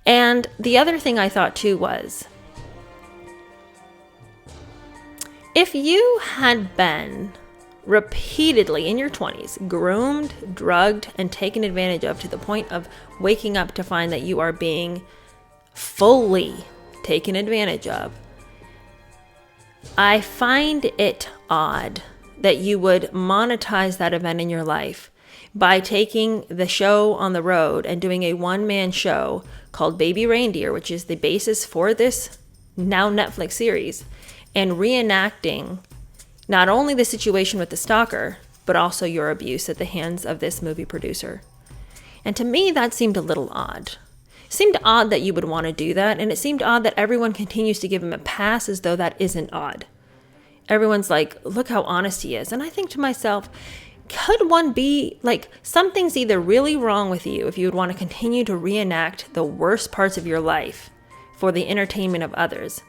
And the other thing I thought too was, if you had been repeatedly in your 20s groomed, drugged, and taken advantage of to the point of waking up to find that you are being fully taken advantage of, I find it odd that you would monetize that event in your life by taking the show on the road and doing a one-man show called Baby Reindeer, which is the basis for this now Netflix series, and reenacting not only the situation with the stalker, but also your abuse at the hands of this movie producer. And to me, that seemed a little odd. It seemed odd that you would want to do that, and it seemed odd that everyone continues to give him a pass as though that isn't odd. Everyone's like, look how honest he is. And I think to myself, could one be like, something's either really wrong with you if you would want to continue to reenact the worst parts of your life for the entertainment of others,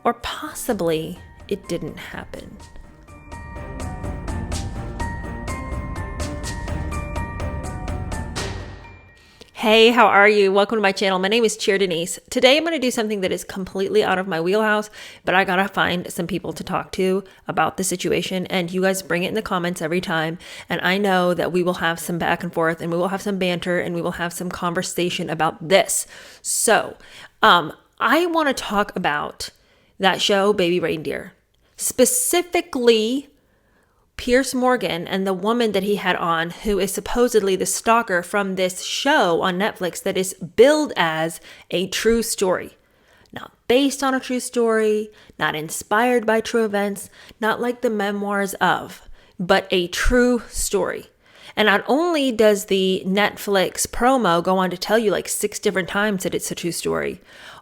or possibly it didn't happen. Hey, how are you? Welcome to my channel. My name is Cheer Denise. Today I'm going to do something that is completely out of my wheelhouse, but I got to find some people to talk to about the situation, and you guys bring it in the comments every time. And I know that we will have some back and forth, and we will have some banter, and we will have some conversation about this. So, I want to talk about that show, Baby Reindeer. Specifically, Piers Morgan and the woman that he had on, who is supposedly the stalker from this show on Netflix that is billed as a true story. Not based on a true story, not inspired by true events, not like the memoirs of, but a true story. And not only does the Netflix promo go on to tell you like 6 different times that it's a true story,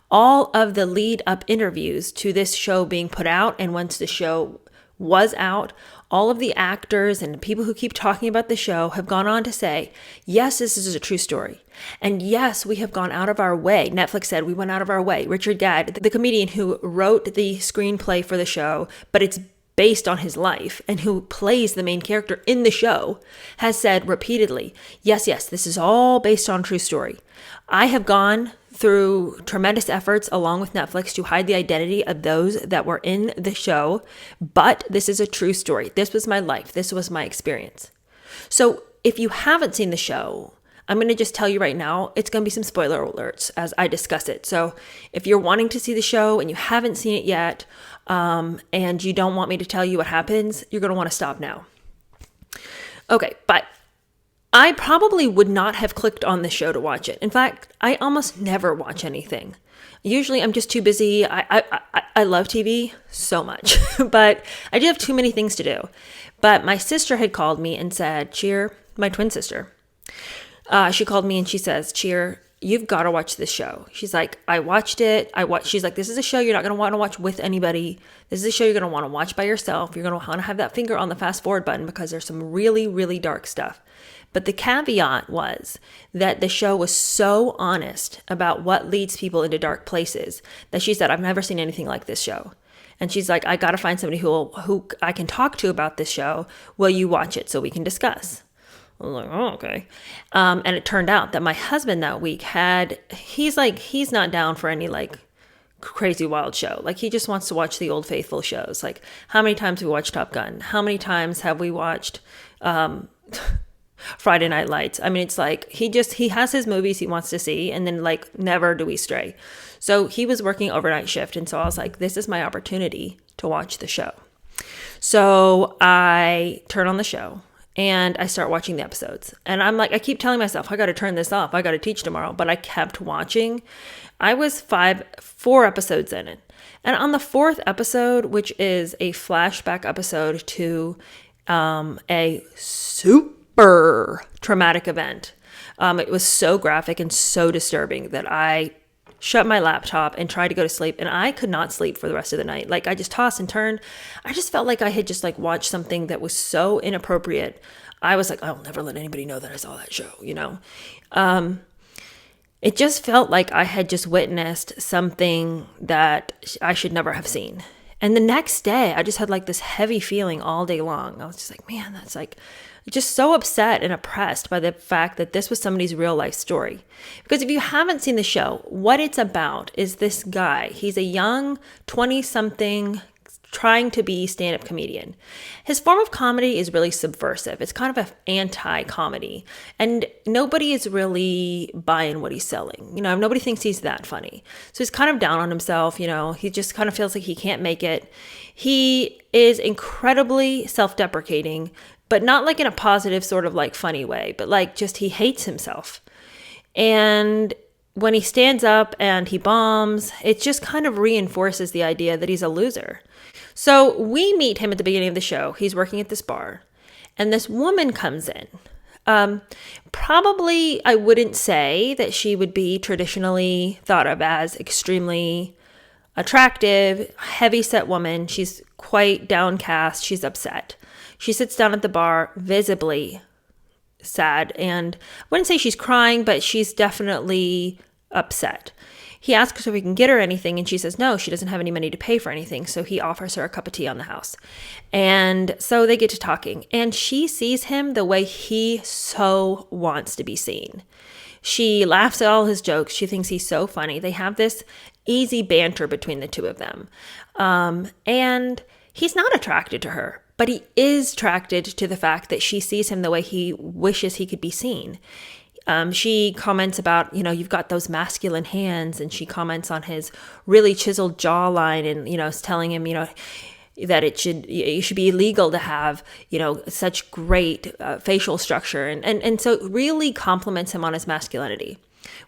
all of the lead up interviews to this show being put out, and once the show was out, all of the actors and people who keep talking about the show have gone on to say, yes, this is a true story. And yes, we have gone out of our way. Netflix said we went out of our way. Richard Gadd, the comedian who wrote the screenplay for the show, but it's based on his life and who plays the main character in the show, has said repeatedly, yes, this is all based on true story. I have gone through tremendous efforts along with Netflix to hide the identity of those that were in the show, but this is a true story. This was my life. This was my experience. So if you haven't seen the show, I'm going to just tell you right now, it's going to be some spoiler alerts as I discuss it. So if you're wanting to see the show and you haven't seen it yet, and you don't want me to tell you what happens, you're going to want to stop now. Okay, but I probably would not have clicked on the show to watch it. In fact, I almost never watch anything. Usually I'm just too busy. I love TV so much, but I do have too many things to do. But my sister had called me and said, Cheer, my twin sister, she called me and she says, Cheer, you've got to watch this show. She's like, I watched it. She's like, this is a show you're not going to want to watch with anybody. This is a show you're going to want to watch by yourself. You're going to want to have that finger on the fast forward button because there's some really, really dark stuff. But the caveat was that the show was so honest about what leads people into dark places that she said, I've never seen anything like this show. And she's like, I got to find somebody who I can talk to about this show. Will you watch it so we can discuss? I was like, oh, okay. And it turned out that my husband that week he's not down for any like crazy wild show. Like he just wants to watch the old faithful shows. Like how many times have we watched Top Gun? How many times have we watched Friday Night Lights? I mean, it's like he has his movies he wants to see, and then like never do we stray. So he was working overnight shift, and so I was like, this is my opportunity to watch the show. So I turn on the show and I start watching the episodes, and I'm like, I keep telling myself, I got to turn this off. I got to teach tomorrow, but I kept watching. I was 4 episodes in it, and on the 4th episode, which is a flashback episode to a super traumatic event. It was so graphic and so disturbing that I shut my laptop and tried to go to sleep, and I could not sleep for the rest of the night. Like I just tossed and turned. I just felt like I had just like watched something that was so inappropriate. I was like, I'll never let anybody know that I saw that show, you know? It just felt like I had just witnessed something that I should never have seen. And the next day, I just had like this heavy feeling all day long. I was just like, man, that's like just so upset and oppressed by the fact that this was somebody's real life story. Because if you haven't seen the show, what it's about is this guy. He's a young 20-something trying to be stand-up comedian. His form of comedy is really subversive. It's kind of an anti-comedy, and nobody is really buying what he's selling. Nobody thinks he's that funny. So he's kind of down on himself. He just kind of feels like he can't make it. He is incredibly self-deprecating, but not like in a positive sort of like funny way, but like just he hates himself. And when he stands up and he bombs, it just kind of reinforces the idea that he's a loser. So we meet him at the beginning of the show. He's working at this bar, and this woman comes in. Probably, I wouldn't say that she would be traditionally thought of as extremely attractive, heavy-set woman. She's quite downcast. She's upset. She sits down at the bar, visibly sad, and I wouldn't say she's crying, but she's definitely upset. He asks her if he can get her anything, and she says no, she doesn't have any money to pay for anything, so he offers her a cup of tea on the house. And so they get to talking, and she sees him the way he so wants to be seen. She laughs at all his jokes. She thinks he's so funny. They have this easy banter between the two of them. And he's not attracted to her, but he is attracted to the fact that she sees him the way he wishes he could be seen. She comments about, you've got those masculine hands, and she comments on his really chiseled jawline, and, is telling him, that it should be illegal to have, such great facial structure. And so it really compliments him on his masculinity.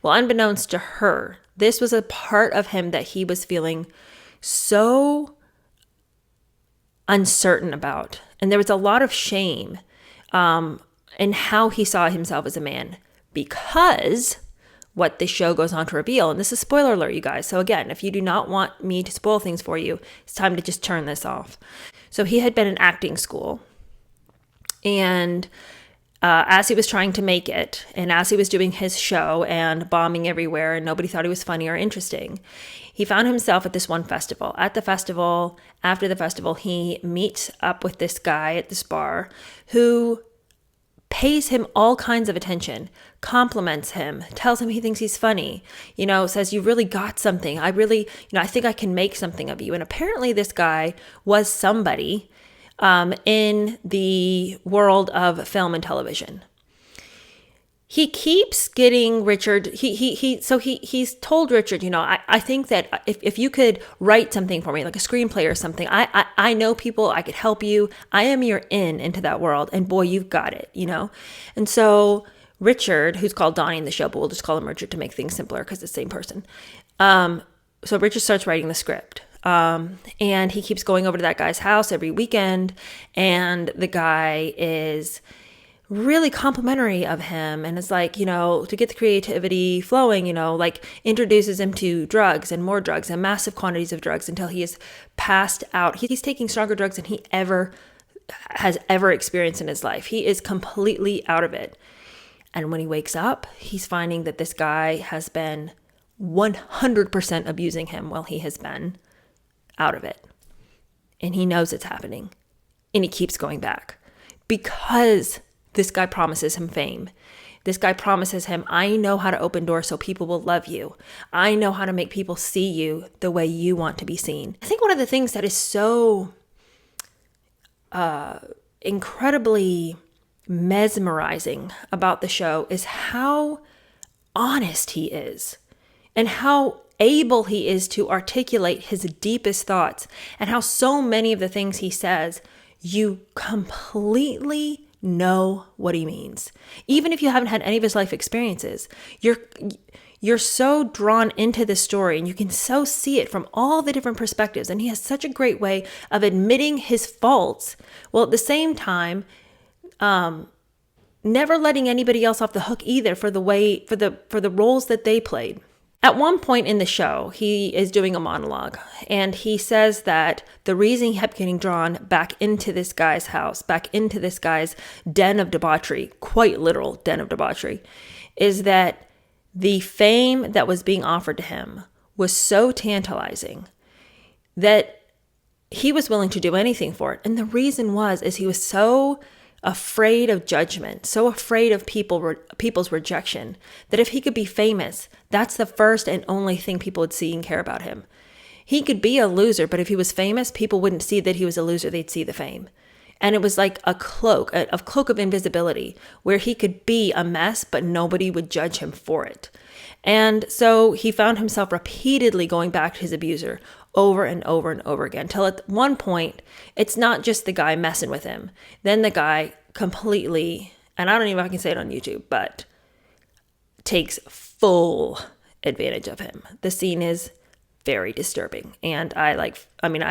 Well, unbeknownst to her, this was a part of him that he was feeling so uncertain about. And there was a lot of shame in how he saw himself as a man. Because what this show goes on to reveal, and this is spoiler alert, you guys. So again, if you do not want me to spoil things for you, it's time to just turn this off. So he had been in acting school, and as he was trying to make it, and as he was doing his show and bombing everywhere, and nobody thought he was funny or interesting, he found himself at this one festival. At the festival, after the festival, he meets up with this guy at this bar who pays him all kinds of attention, compliments him, tells him he thinks he's funny, says, you really got something. I really, I think I can make something of you. And apparently this guy was somebody in the world of film and television. He keeps getting Richard, he's told Richard, I think that if you could write something for me, like a screenplay or something, I know people, I could help you. I am your into that world, and boy, you've got it, And so Richard, who's called Donnie in the show, but we'll just call him Richard to make things simpler because it's the same person. So Richard starts writing the script. And he keeps going over to that guy's house every weekend, and the guy is really complimentary of him, and is like, to get the creativity flowing, like introduces him to drugs and more drugs and massive quantities of drugs until he is passed out. He's taking stronger drugs than he has ever experienced in his life. He is completely out of it. And when he wakes up, he's finding that this guy has been 100% abusing him while he has been out of it. And he knows it's happening. And he keeps going back because this guy promises him fame. This guy promises him, I know how to open doors so people will love you. I know how to make people see you the way you want to be seen. I think one of the things that is so incredibly mesmerizing about the show is how honest he is, and how able he is to articulate his deepest thoughts, and how so many of the things he says, you completely know what he means. Even if you haven't had any of his life experiences, you're so drawn into this story, and you can so see it from all the different perspectives. And he has such a great way of admitting his faults, while at the same time, never letting anybody else off the hook either for the roles that they played. At one point in the show, he is doing a monologue, and he says that the reason he kept getting drawn back into this guy's house, back into this guy's den of debauchery, quite literal den of debauchery, is that the fame that was being offered to him was so tantalizing that he was willing to do anything for it. And the reason is he was so afraid of judgment, so afraid of people's rejection, that if he could be famous, that's the first and only thing people would see and care about him. He could be a loser, but if he was famous, people wouldn't see that he was a loser. They'd see the fame. And it was like a cloak of invisibility, where he could be a mess, but nobody would judge him for it. And so he found himself repeatedly going back to his abuser over and over and over again, till at one point, it's not just the guy messing with him. Then the guy completely, and I don't even know if I can say it on YouTube, but takes full advantage of him. The scene is very disturbing. And I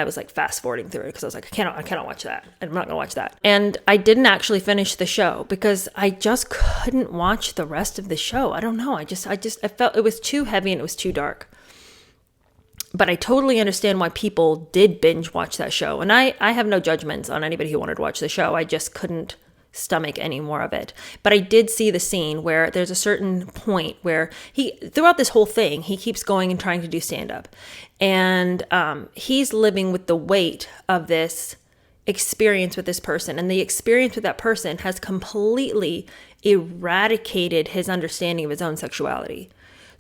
was like fast forwarding through it because I was like, I cannot watch that. I'm not going to watch that. And I didn't actually finish the show because I just couldn't watch the rest of the show. I don't know. I felt it was too heavy and it was too dark. But I totally understand why people did binge watch that show. And I have no judgments on anybody who wanted to watch the show. I just couldn't stomach any more of it. But I did see the scene where there's a certain point where throughout this whole thing, he keeps going and trying to do stand-up. And he's living with the weight of this experience with this person. And the experience with that person has completely eradicated his understanding of his own sexuality.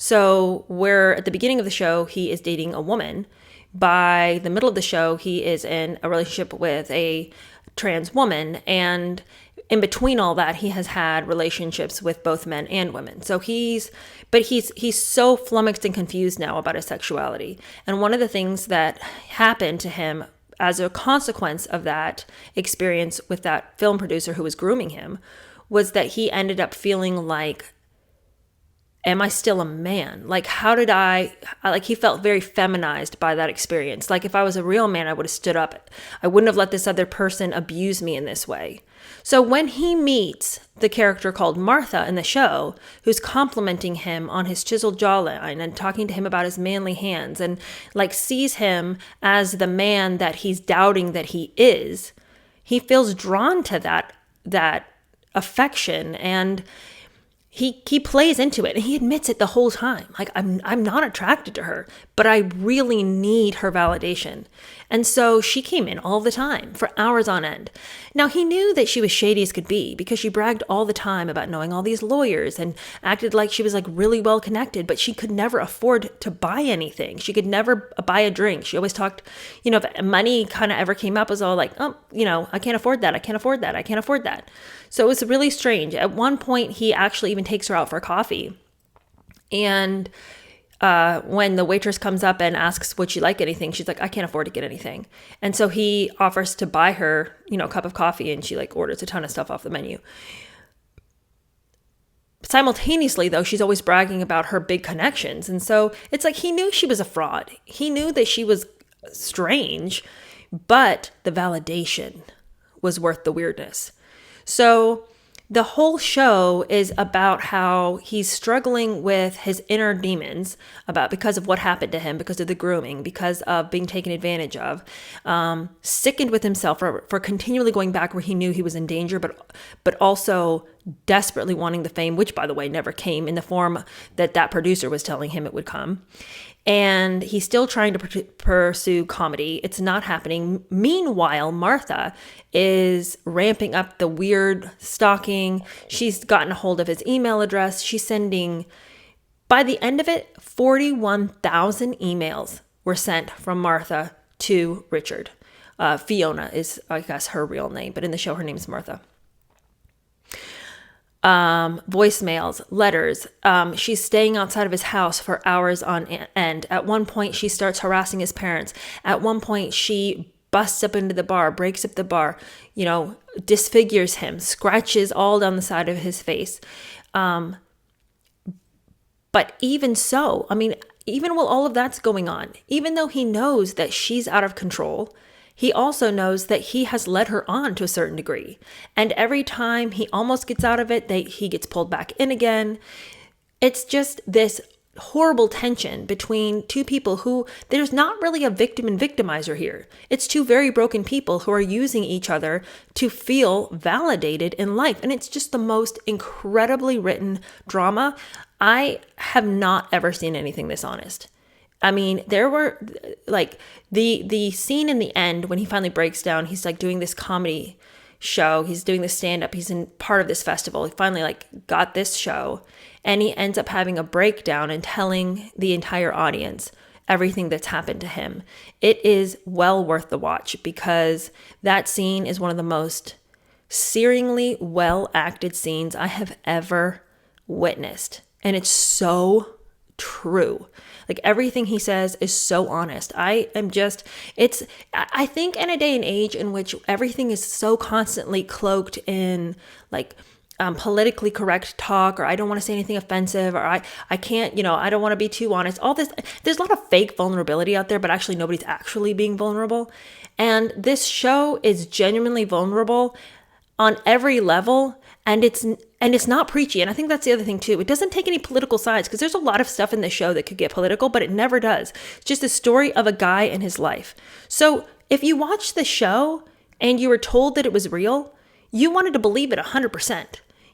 So where at the beginning of the show, he is dating a woman, by the middle of the show, he is in a relationship with a trans woman. And in between all that, he has had relationships with both men and women. So he's so flummoxed and confused now about his sexuality. And one of the things that happened to him as a consequence of that experience with that film producer who was grooming him was that he ended up feeling like, am I still a man? Like, he felt very feminized by that experience. Like, if I was a real man, I would have stood up. I wouldn't have let this other person abuse me in this way. So when he meets the character called Martha in the show, who's complimenting him on his chiseled jawline and talking to him about his manly hands and like sees him as the man that he's doubting that he is, he feels drawn to that affection, and he plays into it, and he admits it the whole time. Like, I'm not attracted to her, but I really need her validation. And so she came in all the time for hours on end. Now, he knew that she was shady as could be because she bragged all the time about knowing all these lawyers and acted like she was like really well connected, but she could never afford to buy anything. She could never buy a drink. She always talked, if money kind of ever came up, it was all like, I can't afford that. I can't afford that. I can't afford that. So it was really strange. At one point, he actually even takes her out for coffee. And when the waitress comes up and asks, would she like anything? She's like, I can't afford to get anything. And so he offers to buy her, a cup of coffee, and she like orders a ton of stuff off the menu. Simultaneously, though, she's always bragging about her big connections. And so it's like he knew she was a fraud. He knew that she was strange, but the validation was worth the weirdness. So the whole show is about how he's struggling with his inner demons because of what happened to him, because of the grooming, because of being taken advantage of, sickened with himself for continually going back where he knew he was in danger, but also desperately wanting the fame, which, by the way, never came in the form that producer was telling him it would come. And he's still trying to pursue comedy. It's not happening. Meanwhile, Martha is ramping up the weird stalking. She's gotten a hold of his email address. She's sending, by the end of it, 41,000 emails were sent from Martha to Richard. Fiona is, I guess, her real name, but in the show, her name is Martha. Voicemails, letters. She's staying outside of his house for hours on end. At one point, she starts harassing his parents. At one point, she busts up into the bar, breaks up the bar, disfigures him, scratches all down the side of his face. But even so, even while all of that's going on, even though he knows that she's out of control, he also knows that he has led her on to a certain degree. And every time he almost gets out of it, he gets pulled back in again. It's just this horrible tension between two people who, there's not really a victim and victimizer here. It's two very broken people who are using each other to feel validated in life. And it's just the most incredibly written drama. I have not ever seen anything this honest. I mean, there were like the scene in the end when he finally breaks down. He's like doing this comedy show. He's doing the stand up. He's in part of this festival. He finally like got this show, and he ends up having a breakdown and telling the entire audience everything that's happened to him. It is well worth the watch because that scene is one of the most searingly well acted scenes I have ever witnessed. And it's so true. Like everything he says is so honest. I think in a day and age in which everything is so constantly cloaked in like politically correct talk, or I don't want to say anything offensive, or I can't, I don't want to be too honest. All this, there's a lot of fake vulnerability out there, but actually nobody's actually being vulnerable. And this show is genuinely vulnerable on every level, and it's not preachy. And I think that's the other thing too. It doesn't take any political sides, because there's a lot of stuff in the show that could get political, but it never does. It's just a story of a guy and his life. So if you watch the show and you were told that it was real, you wanted to believe it 100%,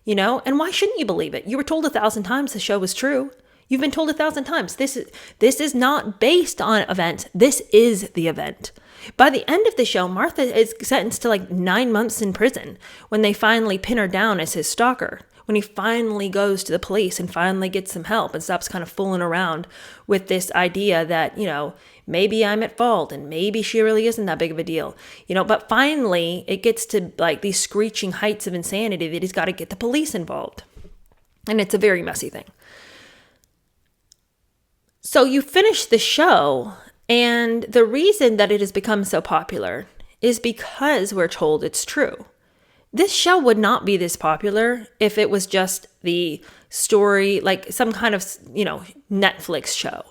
and why shouldn't you believe it? You were told 1,000 times the show was true. You've been told 1,000 times. This is not based on events. This is the event. By the end of the show, Martha is sentenced to like 9 months in prison when they finally pin her down as his stalker. When he finally goes to the police and finally gets some help and stops kind of fooling around with this idea that, maybe I'm at fault and maybe she really isn't that big of a deal. But finally it gets to like these screeching heights of insanity that he's got to get the police involved. And it's a very messy thing. So you finish the show, and the reason that it has become so popular is because we're told it's true. This show would not be this popular if it was just the story, like some kind of, Netflix show.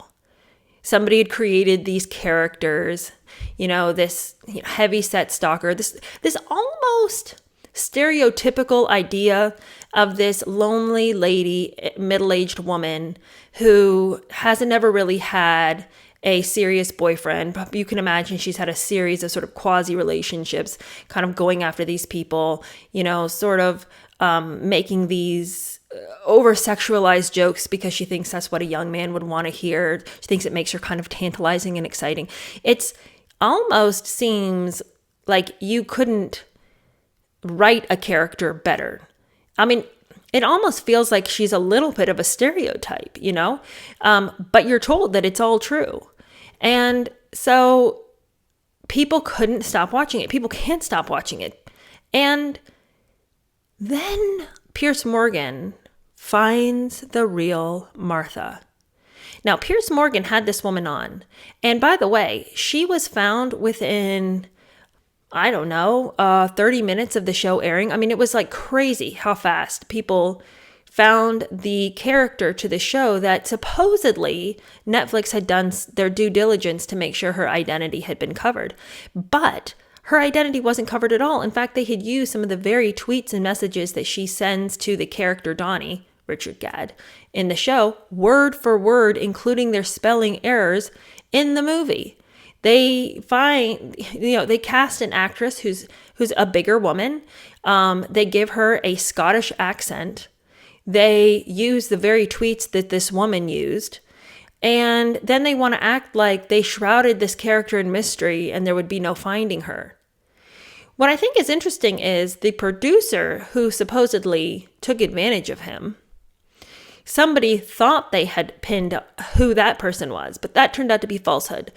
Somebody had created these characters, this heavy set stalker, this almost stereotypical idea of this lonely lady, middle-aged woman who hasn't ever really had a serious boyfriend. You can imagine she's had a series of sort of quasi relationships, kind of going after these people, sort of making these over sexualized jokes because she thinks that's what a young man would want to hear. She thinks it makes her kind of tantalizing and exciting. It's almost seems like you couldn't write a character better. I mean, it almost feels like she's a little bit of a stereotype, but you're told that it's all true. And so people couldn't stop watching it. People can't stop watching it. And then Piers Morgan finds the real Martha. Now, Piers Morgan had this woman on. And by the way, she was found within 30 minutes of the show airing. I mean, it was like crazy how fast people found the character to the show that supposedly Netflix had done their due diligence to make sure her identity had been covered. But her identity wasn't covered at all. In fact, they had used some of the very tweets and messages that she sends to the character Donnie, Richard Gadd, in the show, word for word, including their spelling errors in the movie. They they cast an actress who's a bigger woman. They give her a Scottish accent. They use the very tweets that this woman used. And then they want to act like they shrouded this character in mystery and there would be no finding her. What I think is interesting is the producer who supposedly took advantage of him. Somebody thought they had pinned who that person was, but that turned out to be falsehood.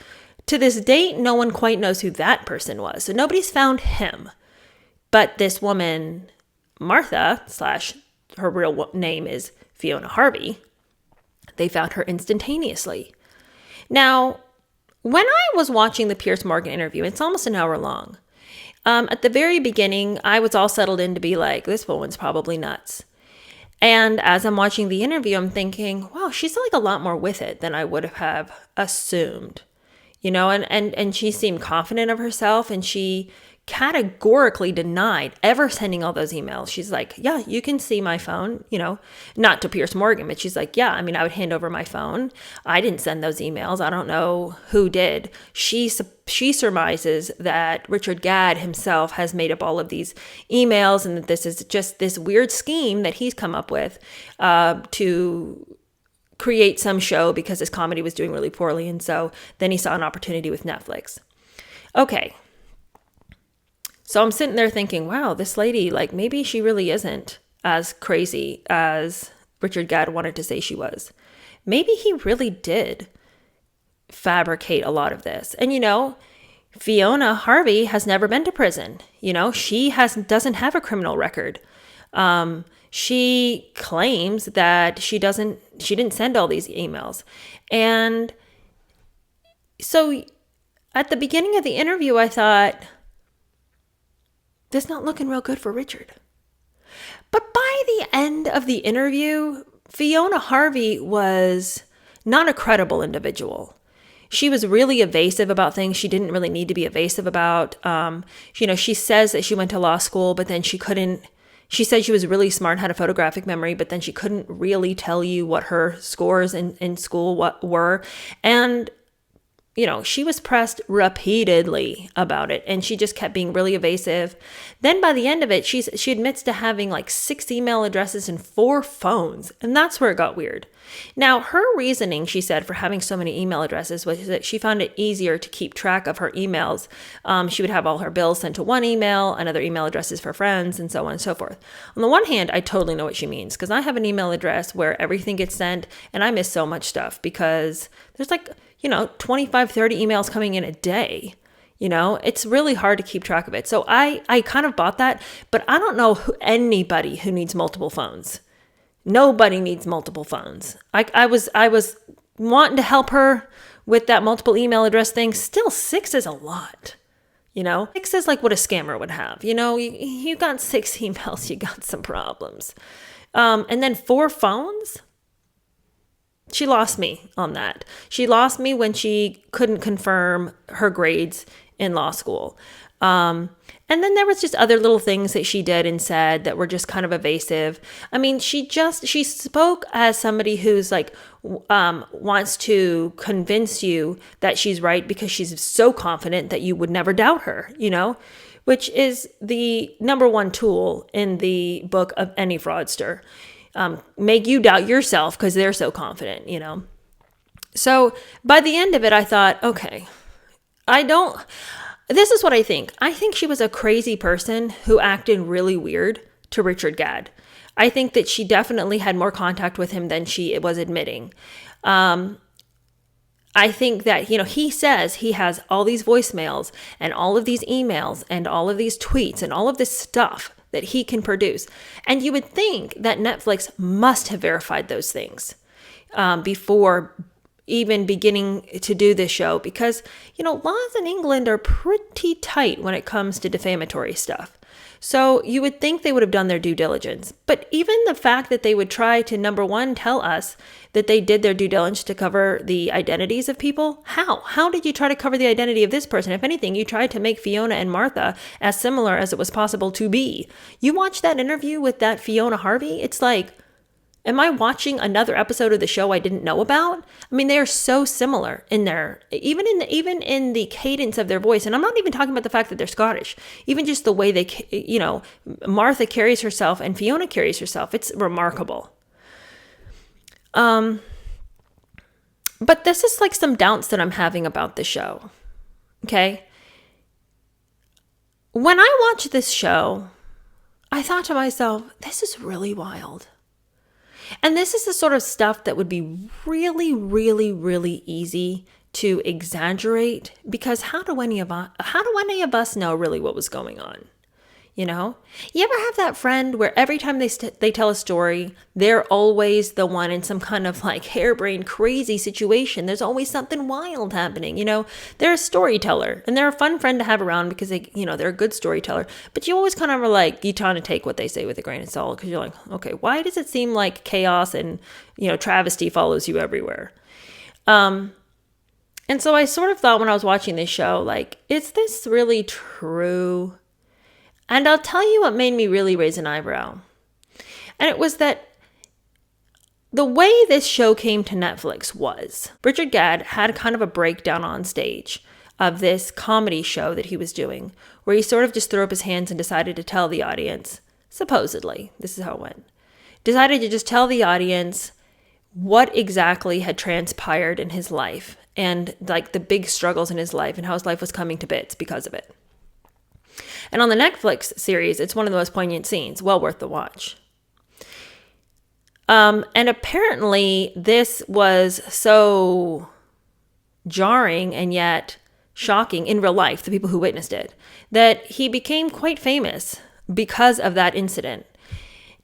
To this date, no one quite knows who that person was. So nobody's found him. But this woman, Martha, / her real name is Fiona Harvey, they found her instantaneously. Now, when I was watching the Piers Morgan interview, it's almost an hour long. At the very beginning, I was all settled in to be like, this woman's probably nuts. And as I'm watching the interview, I'm thinking, wow, she's like a lot more with it than I would have assumed. And she seemed confident of herself, and she categorically denied ever sending all those emails. She's like, yeah, you can see my phone, not to Piers Morgan, but she's like, yeah, I mean, I would hand over my phone. I didn't send those emails. I don't know who did. She surmises that Richard Gadd himself has made up all of these emails, and that this is just this weird scheme that he's come up with to create some show because his comedy was doing really poorly. And so then he saw an opportunity with Netflix. Okay. So I'm sitting there thinking, wow, this lady, like maybe she really isn't as crazy as Richard Gadd wanted to say she was. Maybe he really did fabricate a lot of this. And Fiona Harvey has never been to prison. She doesn't have a criminal record. She claims that she didn't send all these emails. And so at the beginning of the interview, I thought, this is not looking real good for Richard. But by the end of the interview, Fiona Harvey was not a credible individual. She was really evasive about things she didn't really need to be evasive about. She says that she went to law school, but then she said she was really smart, had a photographic memory, but then she couldn't really tell you what her scores in school were. And she was pressed repeatedly about it, and she just kept being really evasive. Then by the end of it, she admits to having like 6 email addresses and 4 phones, and that's where it got weird. Now, her reasoning, she said, for having so many email addresses was that she found it easier to keep track of her emails. She would have all her bills sent to one email, and other email addresses for friends, and so on and so forth. On the one hand, I totally know what she means, because I have an email address where everything gets sent, and I miss so much stuff because there's 25, 30 emails coming in a day. It's really hard to keep track of it. So I kind of bought that, but I don't know anybody who needs multiple phones. Nobody needs multiple phones. I was wanting to help her with that multiple email address thing. Still, 6 is a lot. 6 is like what a scammer would have. You got 6 emails, you got some problems. And then 4 phones? She lost me on that. She lost me when she couldn't confirm her grades in law school. And then there was just other little things that she did and said that were just kind of evasive. I mean, she spoke as somebody who's wants to convince you that she's right because she's so confident that you would never doubt her, which is the number one tool in the book of any fraudster. Make you doubt yourself because they're so confident, So by the end of it, I thought, okay, this is what I think. I think she was a crazy person who acted really weird to Richard Gadd. I think that she definitely had more contact with him than she was admitting. I think that, he says he has all these voicemails and all of these emails and all of these tweets and all of this stuff that he can produce. And you would think that Netflix must have verified those things before even beginning to do this show, because, laws in England are pretty tight when it comes to defamatory stuff. So you would think they would have done their due diligence. But even the fact that they would try to, number one, tell us that they did their due diligence to cover the identities of people. How? How did you try to cover the identity of this person? If anything, you tried to make Fiona and Martha as similar as it was possible to be. You watch that interview with that Fiona Harvey, it's like, am I watching another episode of the show I didn't know about? I mean, they are so similar in their, even in the cadence of their voice. And I'm not even talking about the fact that they're Scottish. Even just the way they, Martha carries herself and Fiona carries herself. It's remarkable. But this is like some doubts that I'm having about the show. Okay. When I watched this show, I thought to myself, this is really wild. And this is the sort of stuff that would be really, really, really easy to exaggerate, because how do any of us know really what was going on? You ever have that friend where every time they tell a story, they're always the one in some kind of like harebrained crazy situation. There's always something wild happening. They're a storyteller, and they're a fun friend to have around because they're a good storyteller. But you always kind of are like, you trying to take what they say with a grain of salt, because you're like, okay, why does it seem like chaos and travesty follows you everywhere? And so I sort of thought when I was watching this show, like, is this really true? And I'll tell you what made me really raise an eyebrow. And it was that the way this show came to Netflix was Richard Gadd had kind of a breakdown on stage of this comedy show that he was doing, where he sort of just threw up his hands and decided to tell the audience, supposedly, this is how it went, decided to just tell the audience what exactly had transpired in his life and like the big struggles in his life and how his life was coming to bits because of it. And on the Netflix series, it's one of the most poignant scenes, well worth the watch. And apparently this was so jarring and yet shocking in real life, the people who witnessed it, that he became quite famous because of that incident.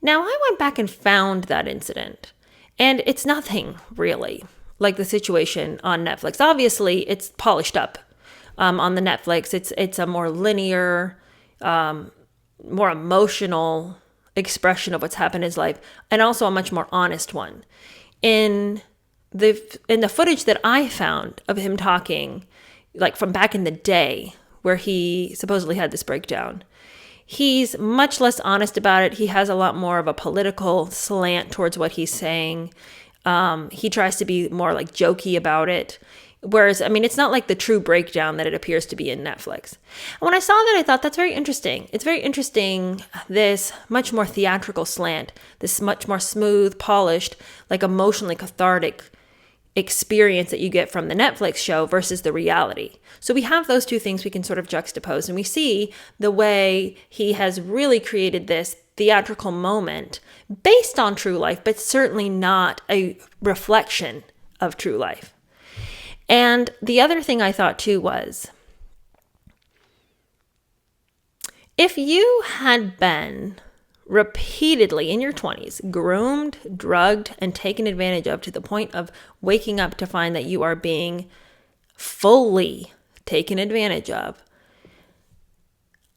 Now, I went back and found that incident, and it's nothing really like the situation on Netflix. Obviously, it's polished up on the Netflix. It's a more linear, more emotional expression of what's happened in his life, and also a much more honest one. In the footage that I found of him talking, like from back in the day, where he supposedly had this breakdown, he's much less honest about it. He has a lot more of a political slant towards what he's saying. He tries to be more like jokey about it. Whereas, I mean, it's not like the true breakdown that it appears to be in Netflix. And when I saw that, I thought that's very interesting. It's very interesting, this much more theatrical slant, this much more smooth, polished, like emotionally cathartic experience that you get from the Netflix show versus the reality. So we have those two things we can sort of juxtapose, and we see the way he has really created this theatrical moment based on true life, but certainly not a reflection of true life. And the other thing I thought too was, if you had been repeatedly in your 20s groomed, drugged, and taken advantage of to the point of waking up to find that you are being fully taken advantage of,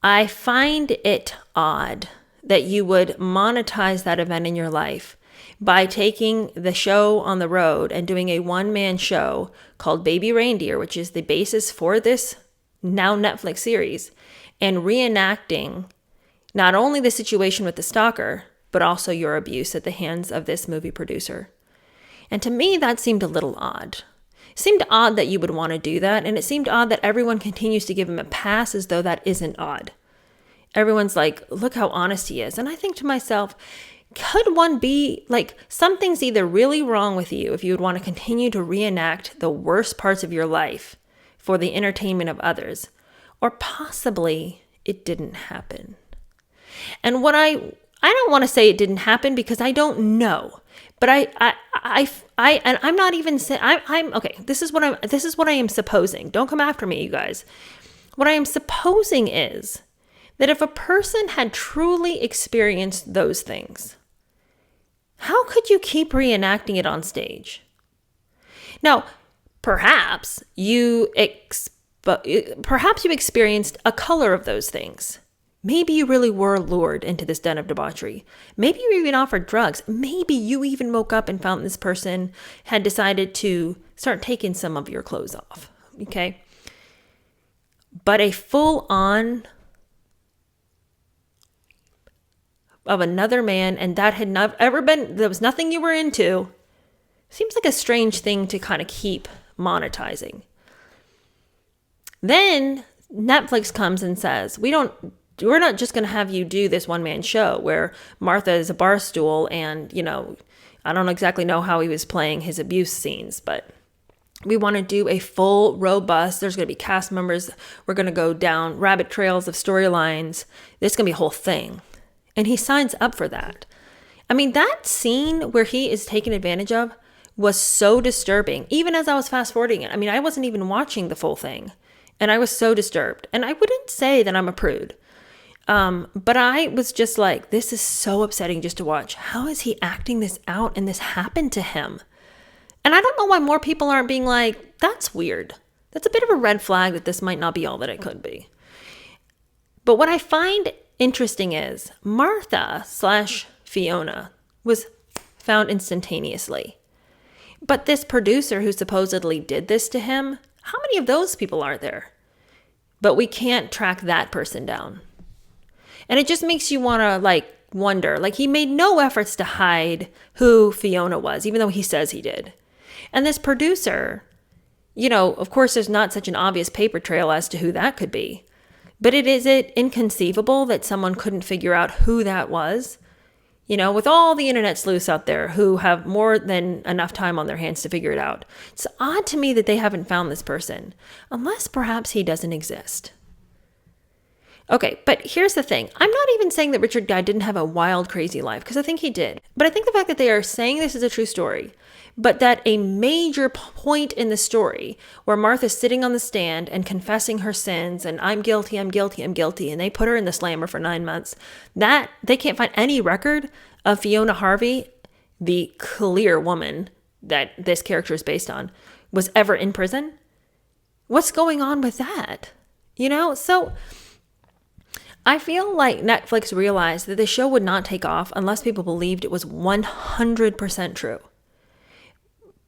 I find it odd that you would monetize that event in your life by taking the show on the road and doing a one-man show called Baby Reindeer, which is the basis for this now Netflix series, and reenacting not only the situation with the stalker, but also your abuse at the hands of this movie producer. And to me, that seemed a little odd. It seemed odd that you would want to do that, and it seemed odd that everyone continues to give him a pass as though that isn't odd. Everyone's like, look how honest he is. And I think to myself, could one be like, something's either really wrong with you if you would want to continue to reenact the worst parts of your life for the entertainment of others, or possibly it didn't happen. And what I don't want to say it didn't happen because I don't know, but and I'm not even saying, I'm okay. This is what I am supposing. Don't come after me, you guys. What I am supposing is that if a person had truly experienced those things, how could you keep reenacting it on stage? Now, perhaps you experienced a color of those things. Maybe you really were lured into this den of debauchery. Maybe you were even offered drugs. Maybe you even woke up and found this person had decided to start taking some of your clothes off. Okay? But a full-on of another man, and that had not ever been, there was nothing you were into, seems like a strange thing to kind of keep monetizing. Then Netflix comes and says, we're not just going to have you do this one-man show where Martha is a bar stool and, I don't exactly know how he was playing his abuse scenes, but we want to do a full, robust, there's going to be cast members, we're going to go down rabbit trails of storylines, there's going to be a whole thing. And he signs up for that. I mean, that scene where he is taken advantage of was so disturbing, even as I was fast forwarding it. I mean, I wasn't even watching the full thing, and I was so disturbed. And I wouldn't say that I'm a prude, but I was just like, this is so upsetting just to watch. How is he acting this out and this happened to him? And I don't know why more people aren't being like, that's weird. That's a bit of a red flag that this might not be all that it could be. But what I find interesting is Martha/Fiona was found instantaneously. But this producer who supposedly did this to him, how many of those people are there? But we can't track that person down. And it just makes you want to wonder, he made no efforts to hide who Fiona was, even though he says he did. And this producer, of course there's not such an obvious paper trail as to who that could be. But is it inconceivable that someone couldn't figure out who that was? with all the internet sleuths out there who have more than enough time on their hands to figure it out. It's odd to me that they haven't found this person, unless perhaps he doesn't exist. Okay, but here's the thing. I'm not even saying that Richard Guy didn't have a wild, crazy life, because I think he did. But I think the fact that they are saying this is a true story, but that a major point in the story where Martha's sitting on the stand and confessing her sins and I'm guilty, I'm guilty, I'm guilty, and they put her in the slammer for 9 months, that they can't find any record of Fiona Harvey, the clear woman that this character is based on, was ever in prison. What's going on with that? So I feel like Netflix realized that the show would not take off unless people believed it was 100% true.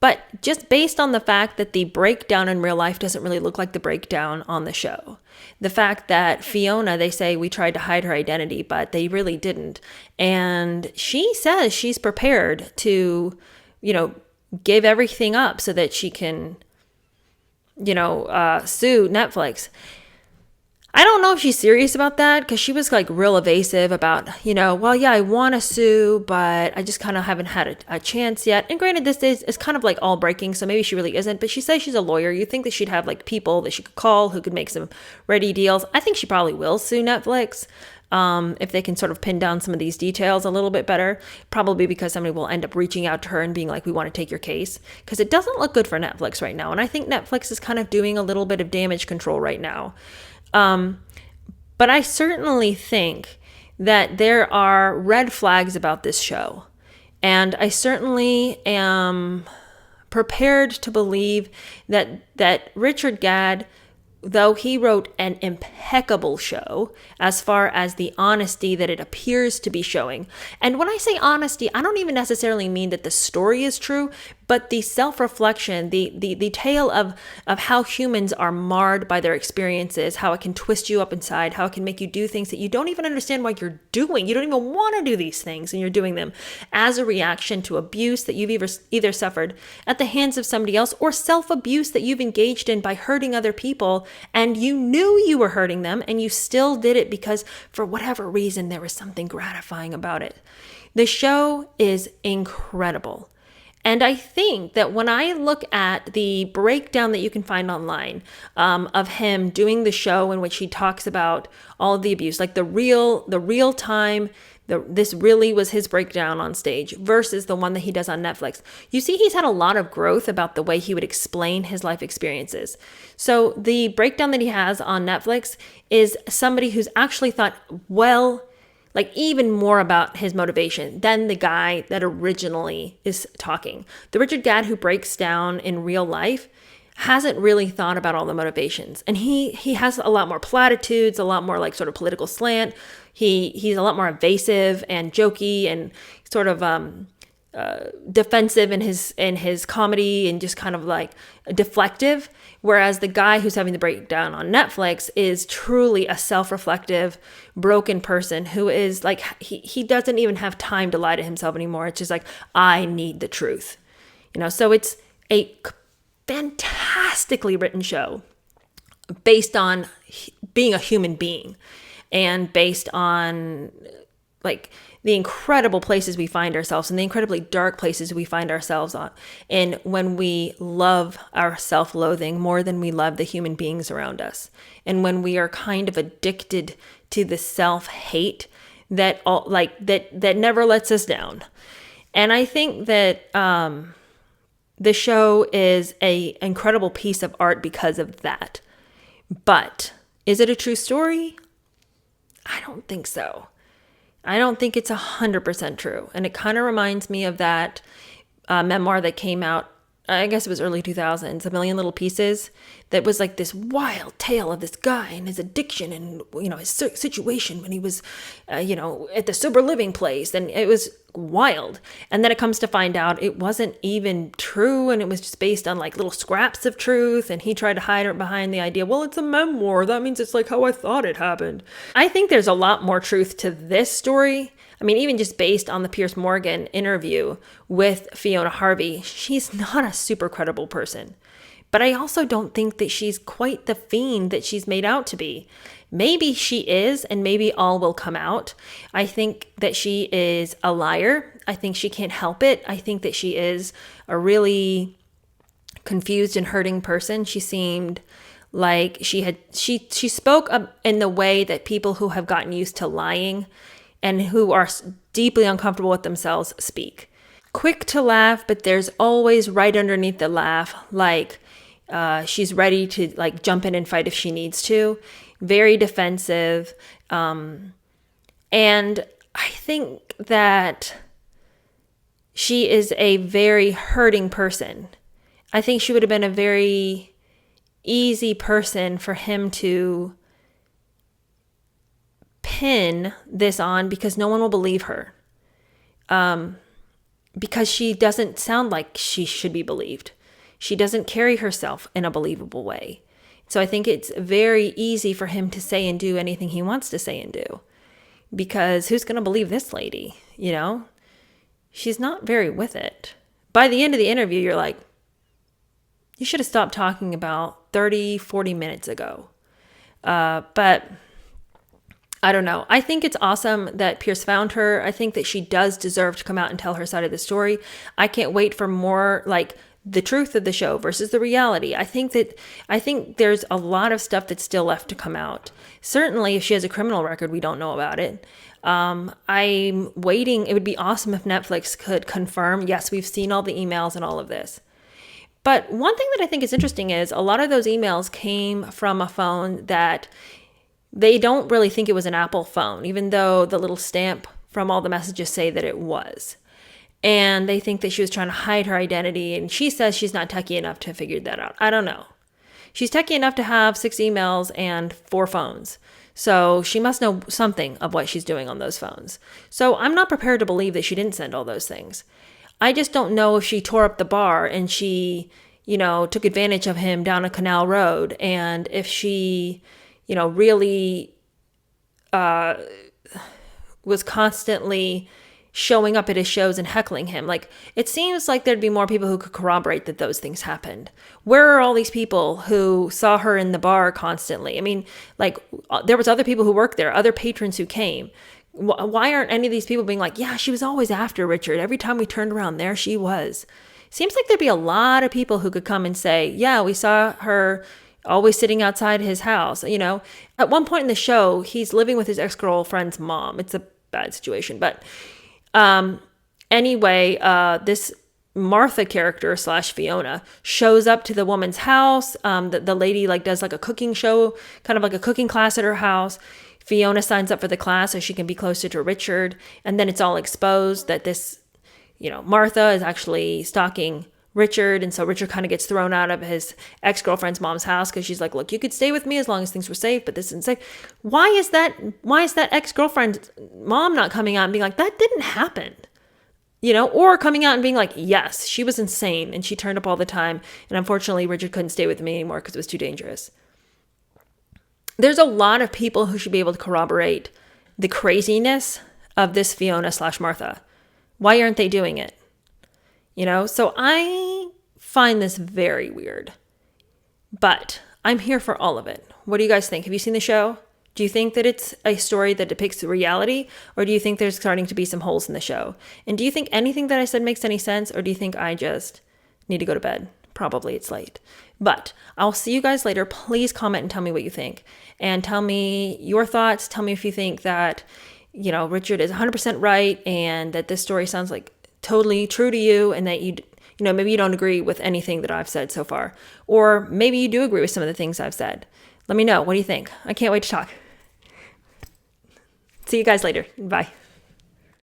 But just based on the fact that the breakdown in real life doesn't really look like the breakdown on the show. The fact that Fiona, they say we tried to hide her identity, but they really didn't. And she says she's prepared to, give everything up so that she can, sue Netflix. I don't know if she's serious about that, because she was like real evasive about, well, yeah, I want to sue, but I just kind of haven't had a chance yet. And granted, this is kind of like all breaking, so maybe she really isn't, but she says she's a lawyer. You think that she'd have like people that she could call who could make some ready deals. I think she probably will sue Netflix if they can sort of pin down some of these details a little bit better, probably because somebody will end up reaching out to her and being like, we want to take your case, because it doesn't look good for Netflix right now. And I think Netflix is kind of doing a little bit of damage control right now. But I certainly think that there are red flags about this show. And I certainly am prepared to believe that Richard Gadd, though he wrote an impeccable show as far as the honesty that it appears to be showing. And when I say honesty, I don't even necessarily mean that the story is true, but the self-reflection, the tale of how humans are marred by their experiences, how it can twist you up inside, how it can make you do things that you don't even understand why you're doing. You don't even want to do these things, and you're doing them as a reaction to abuse that you've either suffered at the hands of somebody else, or self-abuse that you've engaged in by hurting other people, and you knew you were hurting them, and you still did it because for whatever reason there was something gratifying about it. The show is incredible. And I think that when I look at the breakdown that you can find online of him doing the show in which he talks about all of the abuse, like the real time, this really was his breakdown on stage versus the one that he does on Netflix. You see, he's had a lot of growth about the way he would explain his life experiences. So the breakdown that he has on Netflix is somebody who's actually thought, like even more about his motivation than the guy that originally is talking. The Richard Gadd who breaks down in real life hasn't really thought about all the motivations. And he has a lot more platitudes, a lot more like sort of political slant. He's a lot more evasive and jokey and sort of defensive in his comedy and just kind of like deflective. Whereas the guy who's having the breakdown on Netflix is truly a self-reflective, broken person who is like, he doesn't even have time to lie to himself anymore. It's just like, I need the truth. So it's a fantastically written show based on being a human being and based on like the incredible places we find ourselves and the incredibly dark places we find ourselves on. And when we love our self-loathing more than we love the human beings around us. And when we are kind of addicted to the self-hate that never lets us down. And I think that the show is an incredible piece of art because of that. But is it a true story? I don't think so. I don't think it's 100% true. And it kind of reminds me of that memoir that came out, I guess it was early 2000s, A Million Little Pieces, that was like this wild tale of this guy and his addiction and, his situation when he was, at the sober living place. And it was wild. And then it comes to find out it wasn't even true. And it was just based on like little scraps of truth. And he tried to hide it behind the idea, well, it's a memoir. That means it's like how I thought it happened. I think there's a lot more truth to this story. I mean, even just based on the Piers Morgan interview with Fiona Harvey, she's not a super credible person. But I also don't think that she's quite the fiend that she's made out to be. Maybe she is, and maybe all will come out. I think that she is a liar. I think she can't help it. I think that she is a really confused and hurting person. She seemed like she spoke up in the way that people who have gotten used to lying and who are deeply uncomfortable with themselves speak. Quick to laugh, but there's always right underneath the laugh, like she's ready to like jump in and fight if she needs to. Very defensive. And I think that she is a very hurting person. I think she would have been a very easy person for him to pin this on because no one will believe her. Because she doesn't sound like she should be believed. She doesn't carry herself in a believable way. So I think it's very easy for him to say and do anything he wants to say and do. Because who's going to believe this lady? You know? She's not very with it. By the end of the interview, you're like, you should have stopped talking about 30, 40 minutes ago. But I don't know. I think it's awesome that Piers found her. I think that she does deserve to come out and tell her side of the story. I can't wait for more like the truth of the show versus the reality. I think there's a lot of stuff that's still left to come out. Certainly, if she has a criminal record, we don't know about it. I'm waiting. It would be awesome if Netflix could confirm, yes, we've seen all the emails and all of this. But one thing that I think is interesting is a lot of those emails came from a phone that they don't really think it was an Apple phone, even though the little stamp from all the messages say that it was. And they think that she was trying to hide her identity. And she says she's not techie enough to figure that out. I don't know. She's techie enough to have 6 emails and 4 phones. So she must know something of what she's doing on those phones. So I'm not prepared to believe that she didn't send all those things. I just don't know if she tore up the bar and she, took advantage of him down a canal road. And if she, really was constantly showing up at his shows and heckling him. Like, it seems like there'd be more people who could corroborate that those things happened. Where are all these people who saw her in the bar constantly? I mean, like, there was other people who worked there, other patrons who came. Why aren't any of these people being like, yeah, she was always after Richard. Every time we turned around, there she was. Seems like there'd be a lot of people who could come and say, yeah, we saw her always sitting outside his house. At one point in the show, he's living with his ex-girlfriend's mom. It's a bad situation, but anyway, this Martha character / Fiona shows up to the woman's house. The lady does a cooking show, kind of like a cooking class at her house. Fiona signs up for the class so she can be closer to Richard. And then it's all exposed that this, Martha is actually stalking Richard. And so Richard kind of gets thrown out of his ex-girlfriend's mom's house because she's like, look, you could stay with me as long as things were safe, but this isn't safe. Why is that ex-girlfriend's mom not coming out and being like, that didn't happen? Or coming out and being like, yes, she was insane and she turned up all the time. And unfortunately, Richard couldn't stay with me anymore because it was too dangerous. There's a lot of people who should be able to corroborate the craziness of this Fiona / Martha. Why aren't they doing it? So I find this very weird, but I'm here for all of it. What do you guys think? Have you seen the show? Do you think that it's a story that depicts the reality, or do you think there's starting to be some holes in the show? And do you think anything that I said makes any sense, or do you think I just need to go to bed? Probably it's late, but I'll see you guys later. Please comment and tell me what you think, and tell me your thoughts. Tell me if you think that, Richard is 100% right, and that this story sounds like totally true to you, and that maybe you don't agree with anything that I've said so far, or maybe you do agree with some of the things I've said. Let me know. What do you think? I can't wait to talk. See you guys later. Bye.